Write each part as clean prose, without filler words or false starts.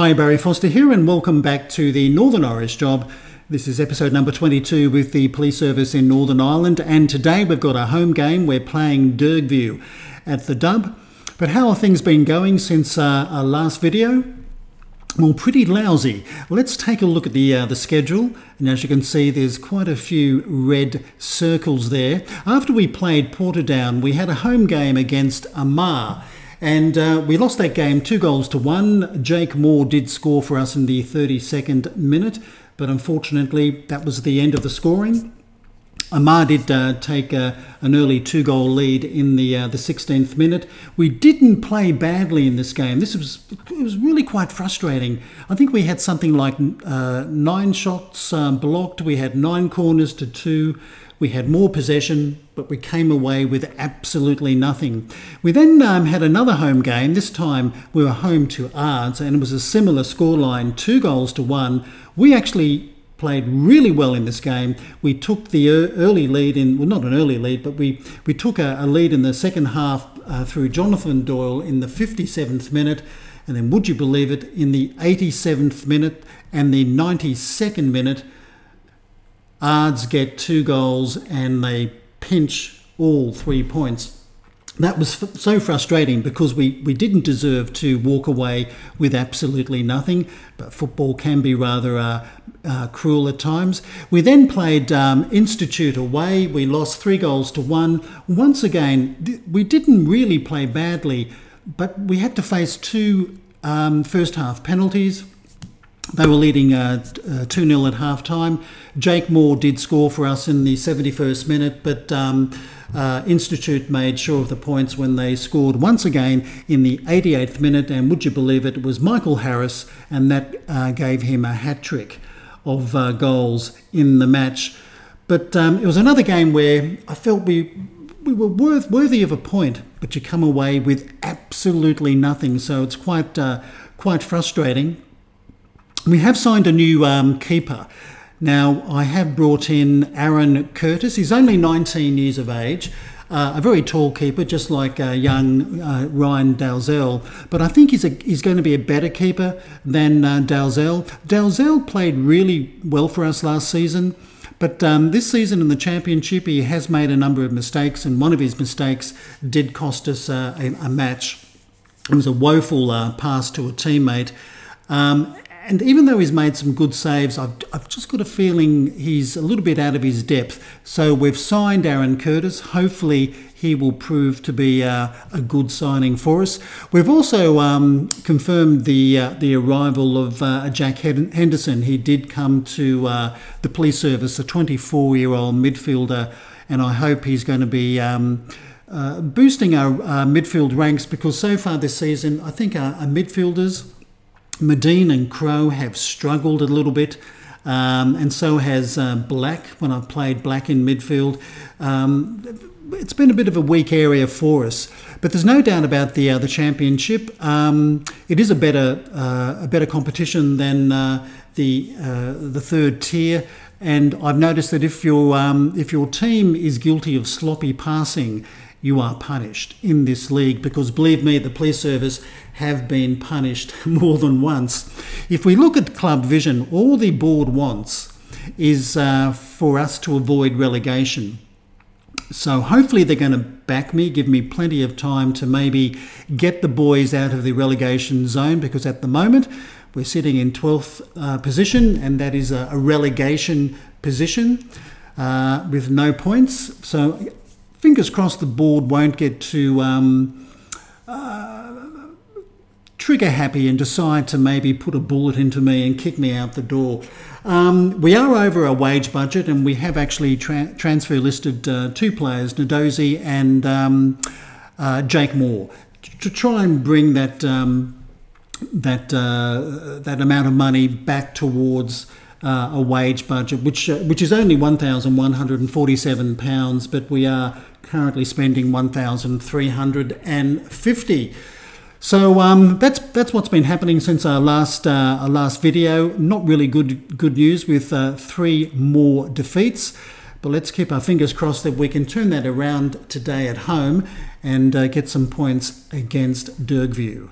Hi, Barry Foster here, and welcome back to the Northern Irish Job. This is episode number 22 with the police service in Northern Ireland, and today we've got a home game. We're playing Dergview at the Dub. But how have things been going since our last video? Well, pretty lousy. Let's take a look at the schedule, and as you can see, there's quite a few red circles there. After we played Portadown, we had a home game against Armagh. And we lost that game 2-1. Jake Moore did score for us in the 32nd minute, but unfortunately that was the end of the scoring. Armagh did take an early 2-goal lead in the 16th minute. We didn't play badly in this game. It was really quite frustrating. I think we had something like 9 shots blocked. We had 9 corners to 2. We had more possession, but we came away with absolutely nothing. We then had another home game. This time we were home to Ards, and it was a similar scoreline, 2-1. We actually played really well in this game. We took the early lead in, well, not an early lead, but we took a lead in the second half through Jonathan Doyle in the 57th minute. And then, would you believe it, in the 87th minute and the 92nd minute, Ards get 2 goals and they pinch all 3 points. That was so frustrating because we didn't deserve to walk away with absolutely nothing, but football can be rather cruel at times. We then played Institute away. We lost 3-1. Once again, we didn't really play badly, but we had to face 2 first half penalties. They were leading 2-0 at half-time. Jake Moore did score for us in the 71st minute, but Institute made sure of the points when they scored once again in the 88th minute, and would you believe it, it was Michael Harris, and that gave him a hat-trick of goals in the match. But it was another game where I felt we were worthy of a point, but you come away with absolutely nothing, so it's quite frustrating. We have signed a new keeper. Now, I have brought in Aaron Curtis. He's only 19 years of age, a very tall keeper, just like young Ryan Dalzell. But I think he's going to be a better keeper than Dalzell. Dalzell played really well for us last season, but this season in the Championship, he has made a number of mistakes, and one of his mistakes did cost us a match. It was a woeful pass to a teammate. And even though he's made some good saves, I've just got a feeling he's a little bit out of his depth. So we've signed Aaron Curtis. Hopefully he will prove to be a good signing for us. We've also confirmed the arrival of Jack Henderson. He did come to the police service, a 24-year-old midfielder, and I hope he's going to be boosting our midfield ranks, because so far this season, I think our midfielders, Medine and Crowe, have struggled a little bit, and so has Black when I've played Black in midfield. It's been a bit of a weak area for us, but there's no doubt about the Championship. It is a better competition than the third tier, and I've noticed that if your team is guilty of sloppy passing, you are punished in this league, because believe me, the police service have been punished more than once. If we look at Club Vision, all the board wants is for us to avoid relegation. So hopefully they're going to back me, give me plenty of time to maybe get the boys out of the relegation zone, because at the moment we're sitting in 12th position, and that is a relegation position with no points. So fingers crossed the board won't get too trigger happy and decide to maybe put a bullet into me and kick me out the door. We are over our wage budget, and we have actually transfer listed 2 players, Nadozi and Jake Moore, to try and bring that amount of money back towards a wage budget, which is only £1,147, but we are currently spending £1,350. So that's what's been happening since our last video. Not really good news, with 3 more defeats. But let's keep our fingers crossed that we can turn that around today at home and get some points against Dergview.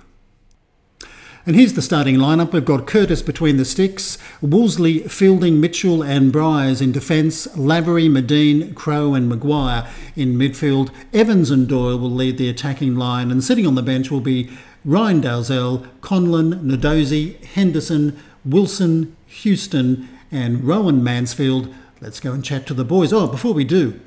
And here's the starting lineup. We've got Curtis between the sticks, Wolseley, Fielding, Mitchell and Bryars in defence, Lavery, Medine, Crowe and Maguire in midfield. Evans and Doyle will lead the attacking line, and sitting on the bench will be Ryan Dalzell, Conlon, Nadozi, Henderson, Wilson, Houston and Rowan Mansfield. Let's go and chat to the boys. Oh, before we do,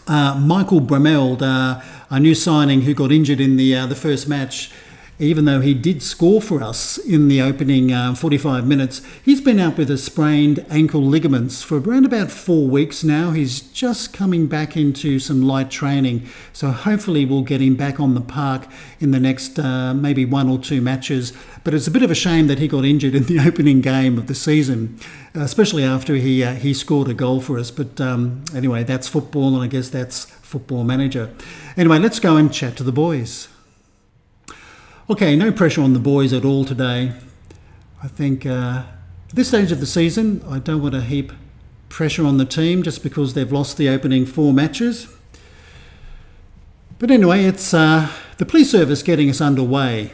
Michael Brameld, a new signing who got injured in the first match, even though he did score for us in the opening 45 minutes, he's been out with a sprained ankle ligaments for around about 4 weeks now. He's just coming back into some light training, so hopefully we'll get him back on the park in the next maybe 1 or 2 matches. But it's a bit of a shame that he got injured in the opening game of the season, especially after he scored a goal for us. But anyway, that's football, and I guess that's Football Manager. Anyway, let's go and chat to the boys. Okay, no pressure on the boys at all today. I think at this stage of the season, I don't want to heap pressure on the team just because they've lost the opening 4 matches. But anyway, it's the police service getting us underway.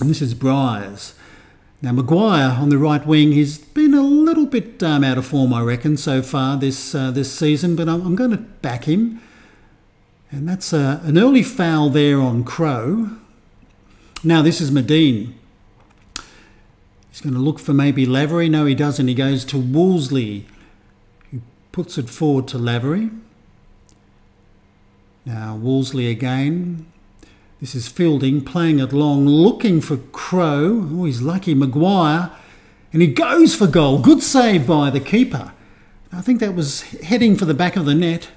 And this is Bryars. Now, Maguire on the right wing, he's been a little bit out of form, I reckon, so far this season, but I'm going to back him. And that's an early foul there on Crowe. Now this is Medine. He's going to look for maybe Lavery. No, he doesn't. He goes to Wolseley, who puts it forward to Lavery. Now Wolseley again. This is Fielding, playing it long, looking for Crowe. Oh, he's lucky, Maguire. And he goes for goal. Good save by the keeper. I think that was heading for the back of the net.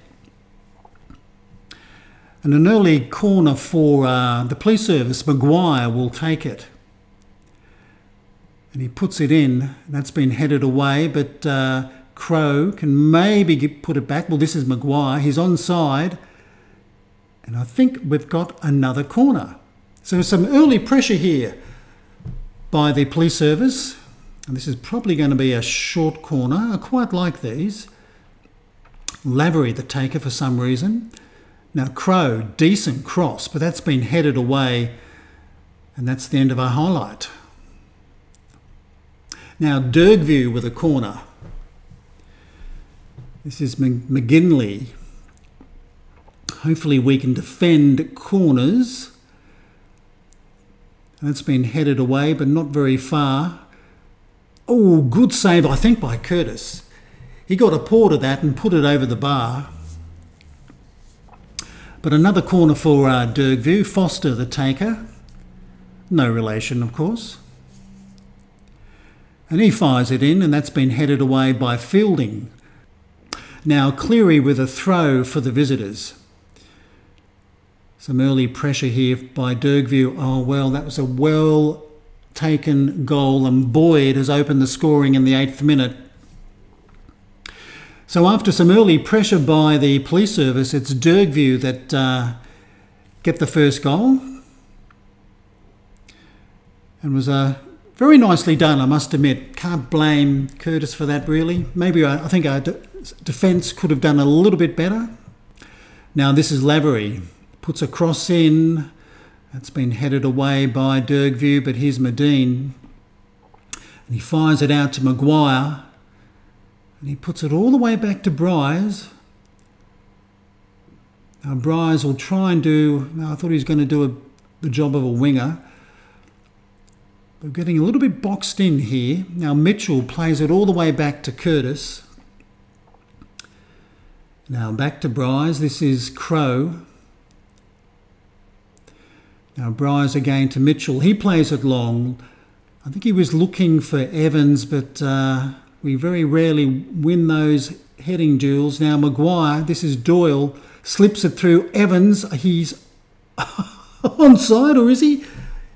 And an early corner for the police service. Maguire will take it. And he puts it in. That's been headed away, but Crowe can maybe put it back. Well, this is Maguire. He's onside. And I think we've got another corner. So some early pressure here by the police service. And this is probably going to be a short corner. I quite like these. Lavery the taker for some reason. Now Crowe, decent cross, but that's been headed away, and that's the end of our highlight. Now Dergview with a corner. This is McGinley. Hopefully we can defend corners. That's been headed away, but not very far. Oh, good save, I think, by Curtis. He got a paw to that and put it over the bar. But another corner for Dergview. Foster the taker. No relation, of course. And he fires it in, and that's been headed away by Fielding. Now Cleary with a throw for the visitors. Some early pressure here by Dergview. Oh, well, that was a well-taken goal, and Boyd has opened the scoring in the 8th minute. So after some early pressure by the police service, it's Dergview that get the first goal. And was very nicely done, I must admit. Can't blame Curtis for that, really. Maybe I think our defence could have done a little bit better. Now this is Lavery. Puts a cross in. That's been headed away by Dergview, but here's Medine. And he fires it out to Maguire. And he puts it all the way back to Bryars. Now Bryars will try and do... I thought he was going to do the job of a winger. We're getting a little bit boxed in here. Now Mitchell plays it all the way back to Curtis. Now back to Bryars. This is Crowe. Now Bryars again to Mitchell. He plays it long. I think he was looking for Evans, but we very rarely win those heading duels. Now Maguire, this is Doyle, slips it through Evans. He's onside, or is he?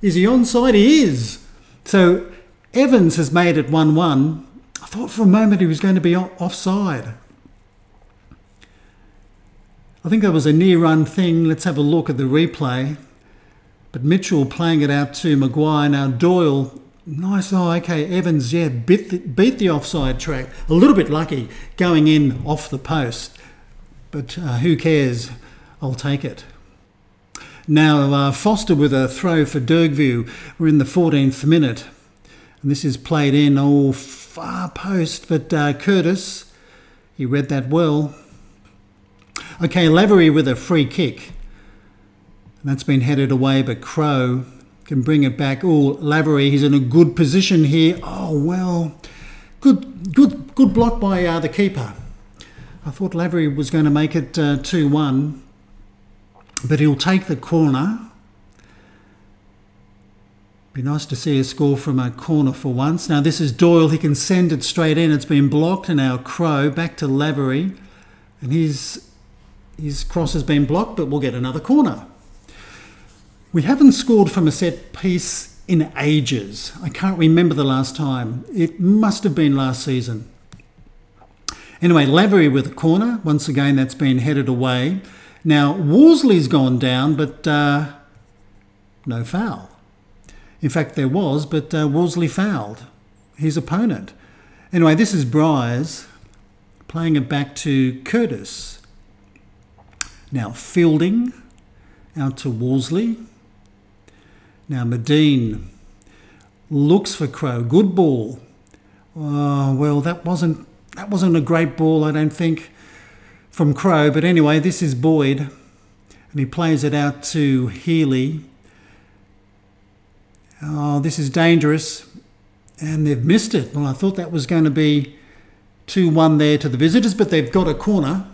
Is he onside? He is. So Evans has made it 1-1. I thought for a moment he was going to be offside. I think that was a near run thing. Let's have a look at the replay. But Mitchell playing it out to Maguire. Now Doyle, nice. Oh, okay. Evans, yeah, beat the offside track. A little bit lucky going in off the post. But who cares? I'll take it. Now Foster with a throw for Dergview. We're in the 14th minute. And this is played in, far post, but Curtis, he read that well. Okay, Lavery with a free kick. And that's been headed away, but Crowe can bring it back. Lavery, he's in a good position here. Good block by the keeper. I thought Lavery was going to make it 2-1, but he'll take the corner. Be nice to see a score from a corner for once. Now this is Doyle. He can send it straight in. It's been blocked, and now Crowe back to Lavery, and his cross has been blocked, but we'll get another corner. We haven't scored from a set piece in ages. I can't remember the last time. It must have been last season. Anyway, Lavery with a corner. Once again, that's been headed away. Now, Worsley's gone down, but no foul. In fact, there was, but Worsley fouled his opponent. Anyway, this is Bryce playing it back to Curtis. Now, Fielding out to Worsley. Now, Medine looks for Crowe. Good ball. That wasn't a great ball, I don't think, from Crowe. But anyway, this is Boyd, and he plays it out to Healy. This is dangerous, and they've missed it. Well, I thought that was going to be 2-1 there to the visitors, but they've got a corner.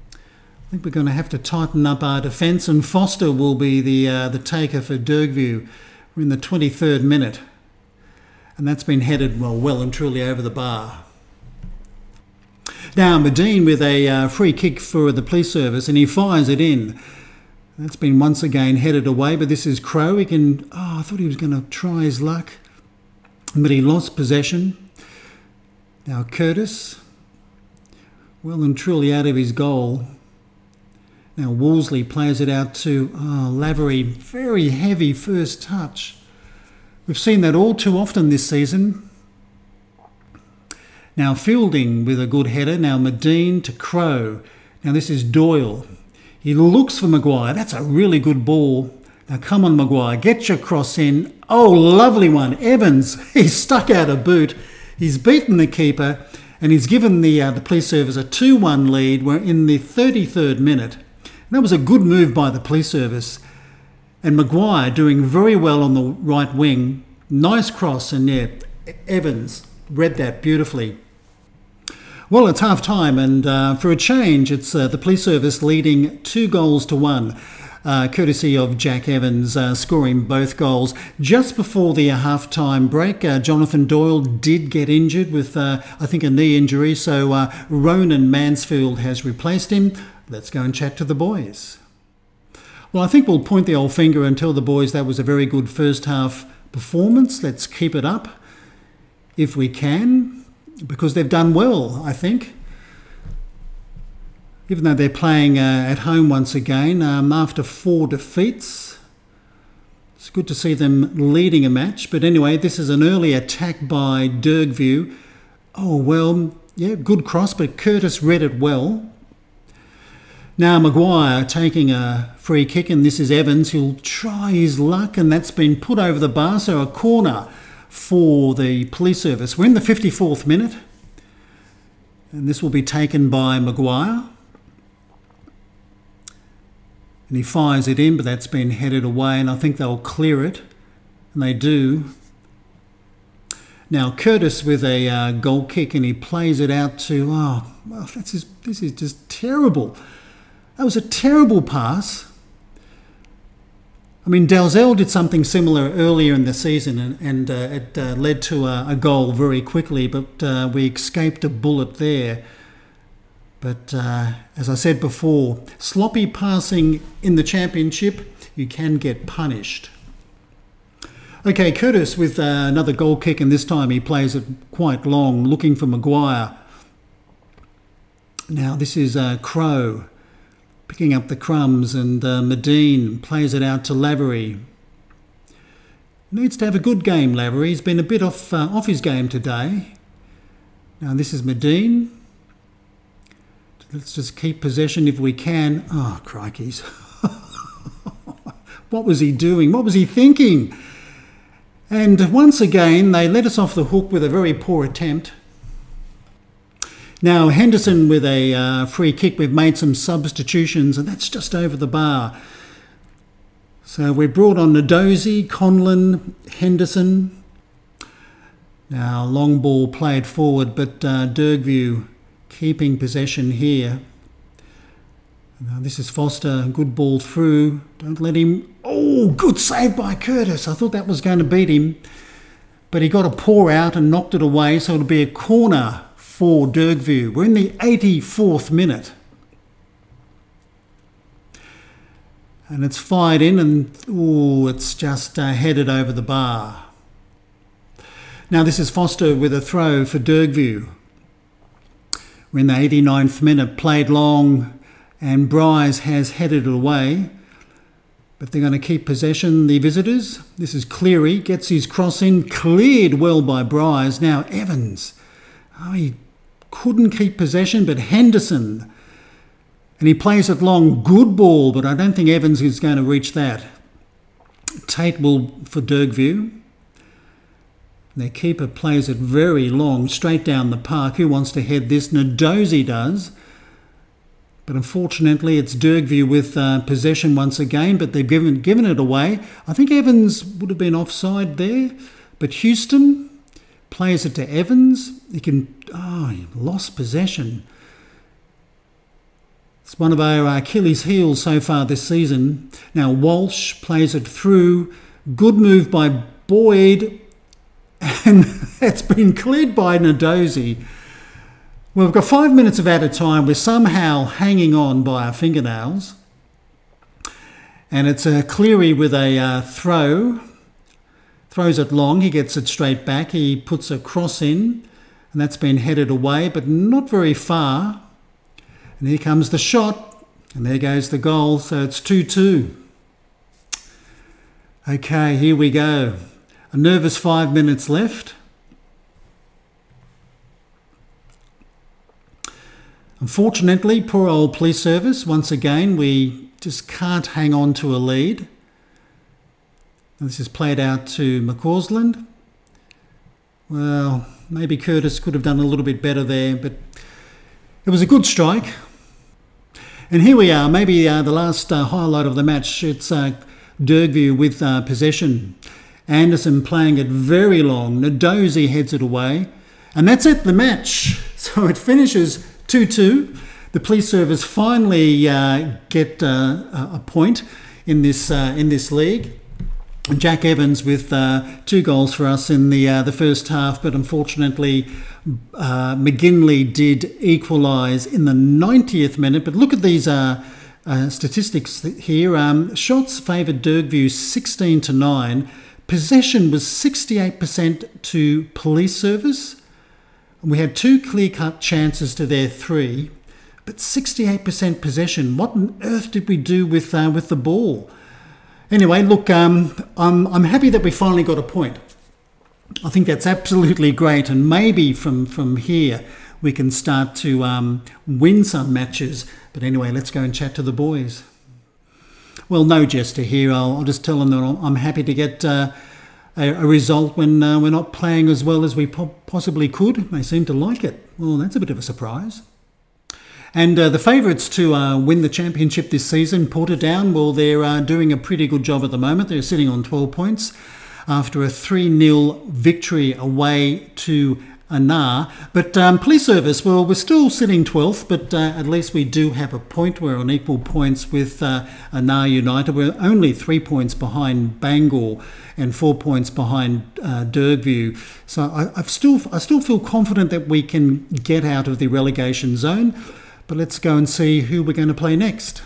I think we're going to have to tighten up our defence, and Foster will be the taker for Dergview. We're in the 23rd minute, and that's been headed well and truly over the bar. Now Medine with a free kick for the police service, and he fires it in. That's been once again headed away, but this is Crowe. He can. I thought he was going to try his luck, but he lost possession. Now Curtis, well and truly out of his goal. Now Worsley plays it out to Lavery. Very heavy first touch. We've seen that all too often this season. Now Fielding with a good header. Now Medine to Crowe. Now this is Doyle. He looks for Maguire. That's a really good ball. Now come on, Maguire. Get your cross in. Lovely one. Evans, he's stuck out a boot. He's beaten the keeper, and he's given the police service a 2-1 lead. We're in the 33rd minute. And that was a good move by the police service. And Maguire doing very well on the right wing. Nice cross, and Evans read that beautifully. Well, it's half time, and for a change, it's the police service leading 2-1, courtesy of Jack Evans scoring both goals. Just before the half-time break, Jonathan Doyle did get injured with, I think, a knee injury, so Ronan Mansfield has replaced him. Let's go and chat to the boys. Well, I think we'll point the old finger and tell the boys that was a very good first half performance. Let's keep it up if we can, because they've done well, I think. Even though they're playing at home once again after 4 defeats. It's good to see them leading a match. But anyway, this is an early attack by Dergview. Good cross, but Curtis read it well. Now Maguire taking a free kick, and this is Evans. He'll try his luck, and that's been put over the bar, so a corner for the police service. We're in the 54th minute, and this will be taken by Maguire. And he fires it in, but that's been headed away, and I think they'll clear it, and they do. Now Curtis with a goal kick, and he plays it out to, this is just terrible. That was a terrible pass. I mean, Dalzell did something similar earlier in the season, and it led to a goal very quickly, but we escaped a bullet there. But as I said before, sloppy passing in the championship, you can get punished. Okay, Curtis with another goal kick, and this time he plays it quite long, looking for Maguire. Now this is Crowe picking up the crumbs, and Medine plays it out to Lavery. Needs to have a good game, Lavery. He's been a bit off his game today. Now this is Medine. Let's just keep possession if we can. Oh, crikeys. What was he doing? What was he thinking? And once again, they let us off the hook with a very poor attempt. Now, Henderson with a free kick. We've made some substitutions, and that's just over the bar. So we've brought on Nadozi, Conlon, Henderson. Now, long ball played forward, but Dergview keeping possession here. Now, this is Foster, good ball through. Don't let him... Oh, good save by Curtis. I thought that was going to beat him. But he got a paw out and knocked it away, so it'll be a corner for Dergview. We're in the 84th minute. And it's fired in and, oh, it's just headed over the bar. Now this is Foster with a throw for Dergview. We're in the 89th minute, played long, and Bryce has headed it away. But they're going to keep possession, the visitors. This is Cleary, gets his cross in, cleared well by Bryce. Now Evans. Oh, he couldn't keep possession, but Henderson. And he plays it long, good ball, but I don't think Evans is going to reach that. Tate will for Dergview. Their keeper plays it very long, straight down the park. Who wants to head this? Nadozi does. But unfortunately, it's Dergview with possession once again, but they've given it away. I think Evans would have been offside there. But Houston plays it to Evans. He lost possession. It's one of our Achilles' heels so far this season. Now Walsh plays it through. Good move by Boyd. And it's been cleared by Nadozi. Well, we've got 5 minutes of added time. We're somehow hanging on by our fingernails. And it's Cleary with a throw. Throws it long. He gets it straight back. He puts a cross in. And that's been headed away, but not very far. And here comes the shot. And there goes the goal. So it's 2-2. Okay, here we go. A nervous 5 minutes left. Unfortunately, poor old police service. Once again, we just can't hang on to a lead. And this is played out to McCausland. Well, maybe Curtis could have done a little bit better there, but it was a good strike. And here we are, maybe the last highlight of the match. It's Dergview with possession. Anderson playing it very long. Nadozi heads it away. And that's it, the match. So it finishes 2-2. The police service finally get a point in this league. Jack Evans with 2 goals for us in the first half, but unfortunately McGinley did equalise in the 90th minute. But look at these statistics here. Shots favoured Dergview 16-9. Possession was 68% to police service. We had 2 clear-cut chances to their 3, but 68% possession. What on earth did we do with the ball? Anyway, look, I'm happy that we finally got a point. I think that's absolutely great, and maybe from here we can start to win some matches. But anyway, let's go and chat to the boys. Well, no jester here. I'll just tell them that I'm happy to get a result when we're not playing as well as we possibly could. They seem to like it. Well, that's a bit of a surprise. And the favourites to win the championship this season, Portadown, well, they're doing a pretty good job at the moment. They're sitting on 12 points after a 3-0 victory away to Anar. But police service, well, we're still sitting 12th, but at least we do have a point. We're on equal points with Anar United. We're only 3 points behind Bangor and 4 points behind Dergview. So I still feel confident that we can get out of the relegation zone. But let's go and see who we're going to play next.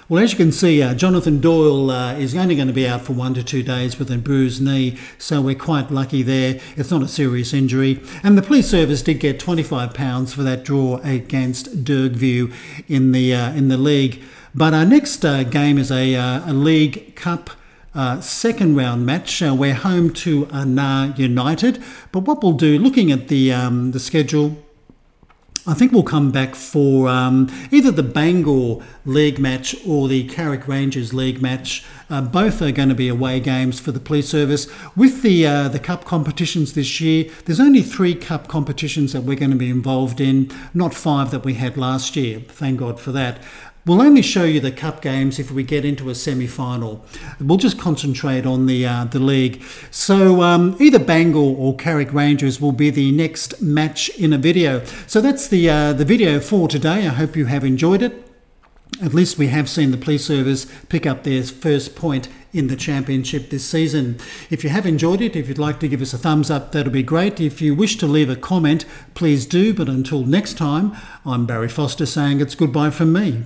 Well, as you can see, Jonathan Doyle is only going to be out for 1 to 2 days with a bruised knee, so we're quite lucky there. It's not a serious injury. And the police service did get £25 for that draw against Dergview in the league. But our next game is a League Cup second round match. We're home to Anar United. But what we'll do, looking at the schedule, I think we'll come back for either the Bangor League match or the Carrick Rangers League match. Both are going to be away games for the police service. With the cup competitions this year, there's only 3 cup competitions that we're going to be involved in, not 5 that we had last year. Thank God for that. We'll only show you the cup games if we get into a semi-final. We'll just concentrate on the league. So either Bangor or Carrick Rangers will be the next match in a video. So that's the video for today. I hope you have enjoyed it. At least we have seen the police service pick up their first point in the championship this season. If you have enjoyed it, if you'd like to give us a thumbs up, that'll be great. If you wish to leave a comment, please do. But until next time, I'm Barry Foster saying it's goodbye from me.